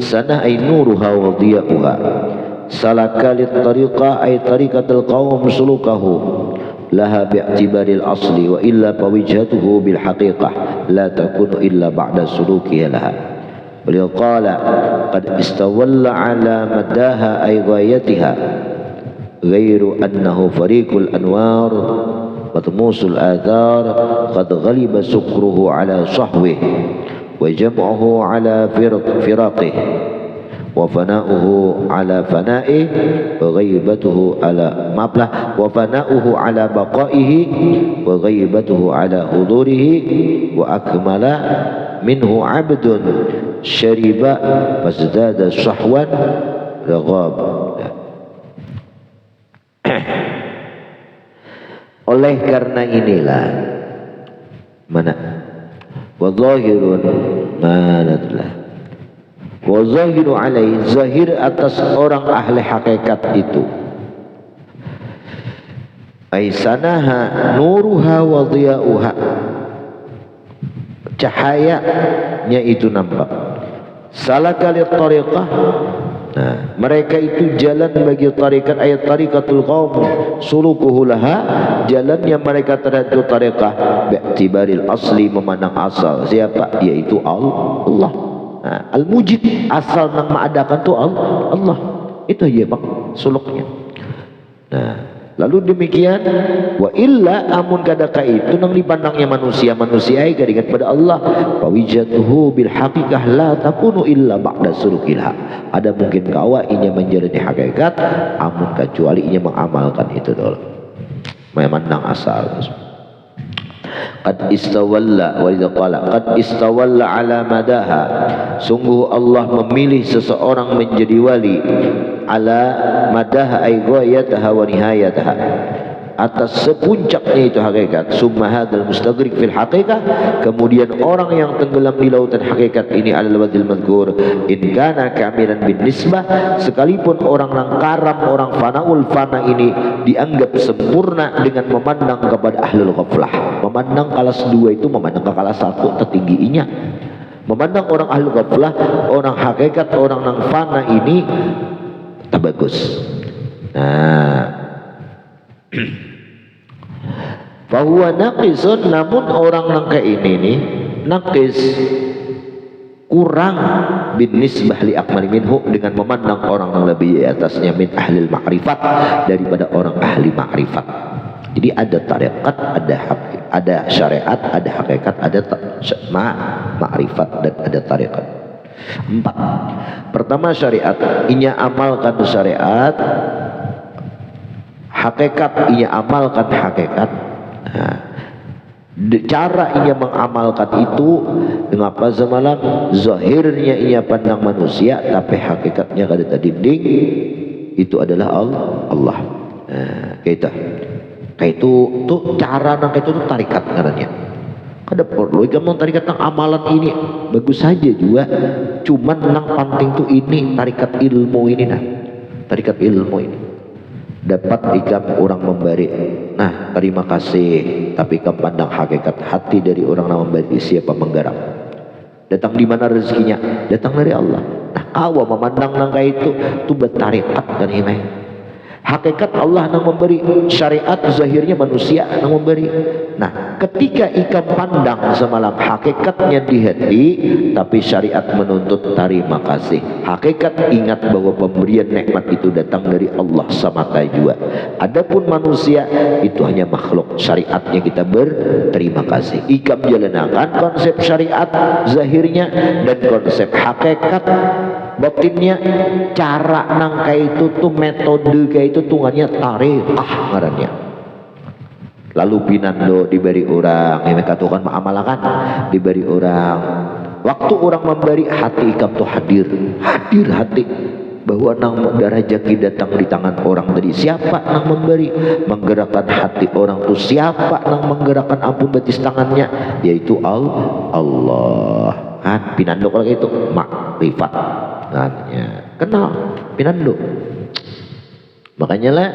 sanah ay nuruha wa diya'uha salaka lit tariqah ay tariqatul qaum sulukahu laha bi'tibaril asli wa illa fawijhatuhu bil haqiqah la takunu illa ba'da sulukiha laha. Beliau qala qad istawalla ala madaha ay ghayatiha ghairu annahu fariqul anwar wa tumusul athar qad ghaliba sukruhu ala sahwih wa jam'uhu ala firaqih wa fana'uhu ala fana'ih wa ghaibatuhu ala mablah wa fana'uhu ala baqaihi wa ghaibatuhu ala hudurihi wa akmala minhu abdun syariba fasdada sahwan raghab. Oleh karena inilah mana wa zahirun manatlah wa zahiru alaihi zahir atas orang ahli hakikat itu aisanaha nuruha wa dhiya'uha cahayanya itu nampak salakalit tariqah. Nah, mereka itu jalan bagi tarikat ayat tarikatul qaum sulukuhu laha jalannya mereka terhadap tariqah bi'tibaril asli memandang asal siapa yaitu Allah. Nah, al-mujid asal nang mengadakan tu Allah itu ya bang suluknya. Nah, lalu demikian wa illa amun kadaka itu nang dipandangnya manusia garingan pada Allah fawijatuhu bil haqiqah la takunu illa ba'da sulukilha. Ada mungkin kawa inya menjalani hakikat amun kecuali inya mengamalkan itu dulu memandang asal. Qad istawalla wa idza qala qad istawalla ala madaha sungguh Allah memilih seseorang menjadi wali ala madaha ay ghayataha wa nihayataha atas sepuncaknya itu hakikat summa hadzal mustadrik fil haqiqah kemudian orang yang tenggelam di lautan hakikat ini adalah wadil madhkur in kana kamilan bin nisbah sekalipun orang yang karam orang fanaul fana ini dianggap sempurna dengan memandang kepada ahlul ghaflah memandang kelas 2 itu memandang ke kelas 1 tertingginya memandang orang ahlul ghaflah orang hakikat orang yang fana ini tak bagus. Nah bahwa naqisun namun orang nangka ini nih naqis kurang bin nisbah li akmali minhu dengan memandang orang yang lebih atasnya min ahli ma'rifat daripada orang ahli ma'rifat. Jadi ada tarekat, ada syariat, ada hakikat, ada ma'rifat dan ada tarekat. 4. Pertama syariat, inya amalkan syariat. Hakikat ia amalkan hakikat. Nah, cara ia mengamalkan itu dengan apa semalam zahirnya ia pandang manusia tapi hakikatnya kada dinding itu adalah Allah. Nah, kayak itu tuh cara nang itu tuh tarikat katanya. Kada perlu kamu tarikat nang amalan ini bagus saja juga. Cuman nang penting tuh ini tarikat ilmu ini nah. Tarikat ilmu ini. Dapat ikam orang memberi nah terima kasih tapi ikam pandang hakikat hati dari orang yang memberi siapa menggarap datang di mana rezekinya datang dari Allah. Nah kawa memandang nangka itu bertarikat kan ini hakikat Allah yang memberi syariat zahirnya manusia yang memberi. Nah ketika ikam pandang semalam hakikatnya di hati tapi syariat menuntut terima kasih hakikat ingat bahwa pemberian nikmat itu datang dari Allah semata juga. Adapun manusia itu hanya makhluk syariatnya kita berterima kasih ikam jalankan konsep syariat zahirnya dan konsep hakikat batinnya cara nangka itu tuh metode kayak itu tungannya tarikah ngarannya. Lalu pinando diberi orang yang katakan mengamalkan diberi orang waktu orang memberi hati ikam tuh hadir hati bahwa nang darajaki datang di tangan orang tadi siapa nang memberi menggerakkan hati orang tuh siapa nang menggerakkan ampun batis tangannya yaitu Allah kan pinando kalau itu makrifat katanya kenal pinando makanya lah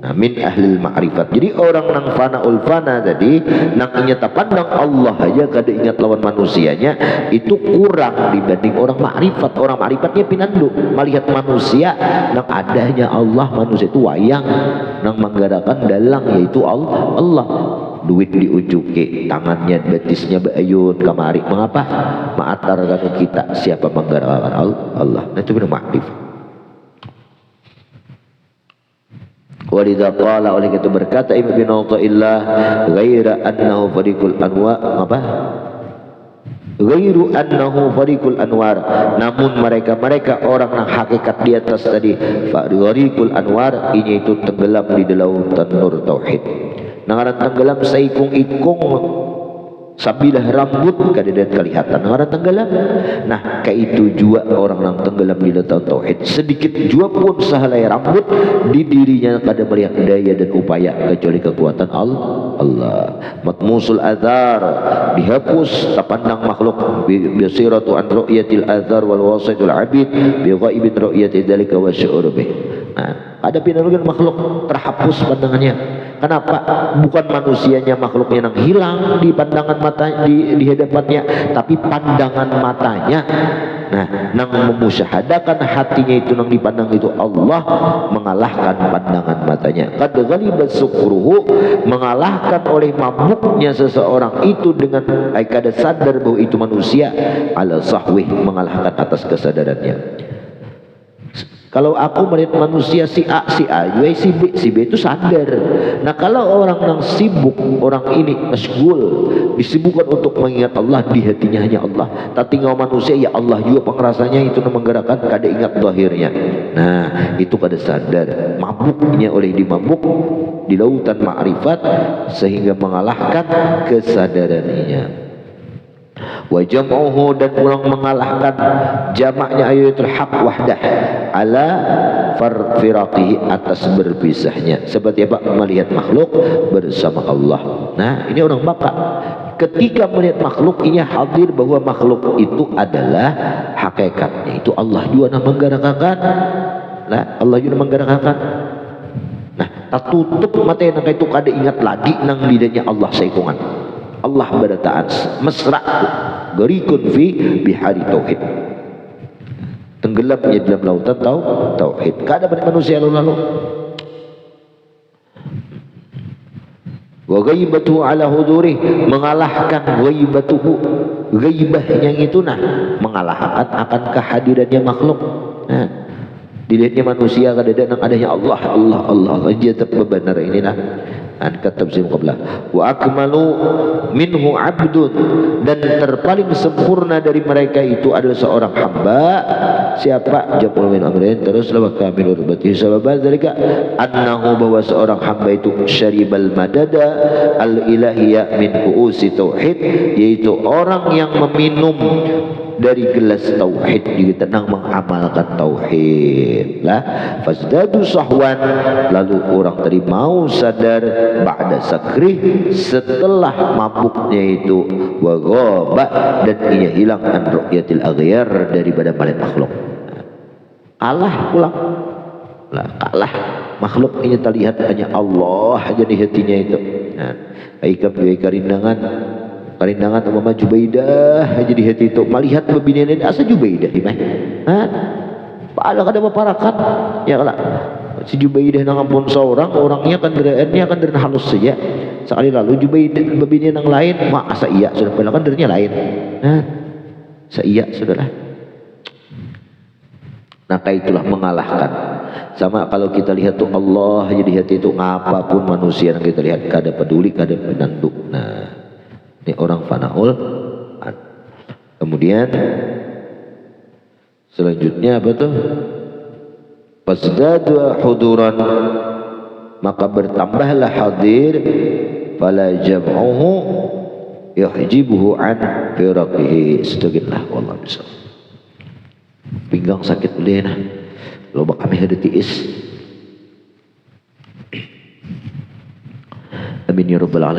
Nah, min ahlil ma'rifat. Jadi orang nang fanaul fana tadi nang inyata pandang Allah aja kada ingat lawan manusianya, itu kurang dibanding orang ma'rifat. Orang ma'rifatnya pinandu melihat manusia nang adanya Allah, manusia itu wayang nang menggarakan dalang yaitu Allah. Duit diujuke, tangannya betisnya bayun kamari, mengapa maatar kanu kita siapa menggarakan Allah. Nah itu benar ma'rifat. Walidha qala, oleh itu berkata Ibnu bin Athaillah, ghaira annahu fariqul anwar, apa? Ghairu annahu fariqul anwar, namun mereka orang yang hakikat di atas tadi fariqul anwar, ini itu tenggelam di lautan nur tauhid. Nangaran tenggelam saikung-ikung sabilah rambut kadang kelihatan nangaran tenggelam. Nah kayak itu juga orang yang tenggelam di lautan tauhid, sedikit juga pun sehelai rambut di dirinya kada melihat daya dan upaya kecuali kekuatan Allah. Matmusul azar, dihapus tapandang makhluk bisiratu an ru'yatil azar wal wasidul abid bi ghaibin ru'yati dzalika wa syu'ur bih. Nah ada pindahan makhluk terhapus pandangannya. Kenapa? Bukan manusianya, makhluknya yang hilang di pandangan mata di hadapannya, tapi pandangan matanya. Nah, nang memusyahadakan hatinya itu nang dipandang itu Allah mengalahkan pandangan matanya. Qad ghalibat sukruhu, mengalahkan oleh mabuknya seseorang itu dengan kada sadar bahwa itu manusia, ala sahwih, mengalahkan atas kesadarannya. Kalau aku melihat manusia si A juga si B itu sadar. Nah kalau orang yang sibuk, orang ini masgul, disibukkan untuk mengingat Allah, di hatinya hanya Allah. Tak tinggal manusia ya Allah juga pengerasanya itu menggerakkan kada ingat zahirnya. Nah itu kada sadar, mabuknya oleh dimabuk di lautan ma'rifat sehingga mengalahkan kesadarannya. Wa jam'uhu, dan ulang mengalahkan jamaknya ayatul haq wahdah ala firatihi, atas berpisahnya. Seperti apa? Melihat makhluk bersama Allah. Nah ini orang baka ketika melihat makhluk ini hadir bahwa makhluk itu adalah hakikatnya itu Allah juga menggerakkan. Nah Allah juga menggerakkan. Nah tak tutup mata yang itu kada ingat lagi nang lidahnya Allah seikungan. Allah berataan mesra garikun fi bihari tauhid, tenggelamnya dalam lautan tauhid. Kada pada manusia lalu wa ghaibatuhu ala huduri, mengalahkan ghaibatuhu, ghaibahnya itu nah mengalahkan akan kehadirannya makhluk. Nah dilihatnya manusia kadang-kadang adanya Allah aja benar ini nah. Kata tafsir qablah wa akmalu minhu abdun, dan terpaling sempurna dari mereka itu adalah seorang hamba. Siapa? Jamul min amrin, teruslah wa kamilur bati sababan dzalika annahu, bahwa seorang hamba itu syaribal madada al ilahiyya min kuusi tauhid, yaitu orang yang meminum dari gelas tauhid, juga tenang mengamalkan tauhid lah. Fasdadu sahwan, lalu orang tadi mau sadar ba'da sakrih, setelah mabuknya itu, wa ghaba, dan ia hilang an ru'yatil aghyar, daripada melihat makhluk. Kalah pulang lah, kalah makhluk ini terlihat hanya Allah aja di hatinya itu. Nah aikam juga karindangan Mama Jubaidah aja di hati itu melihat bebinian asa Jubaidah imah. Pahala kada maparakan ya kala si Jubaidah nang ampun seorang orangnya kan dari halus saja. Sekali lalu Jubaidah bebinian yang lain masa iya sudah padahal kan dirinya lain. Iya saudara. Nah itulah mengalahkan. Sama kalau kita lihat tuh Allah aja di hati itu, apapun manusia yang kita lihat kada peduli, kada menanduk. Nah ini orang fanaul. Kemudian selanjutnya apa tuh? Fasdadu huduran, maka bertambahlah hadir, fala jam'uhu yuhjibuhu an firaqihi. Astagfirullah wallahu bisa. Pinggang sakit boleh nah. Loba kami ada tiis. Amin ya rabbal alamin.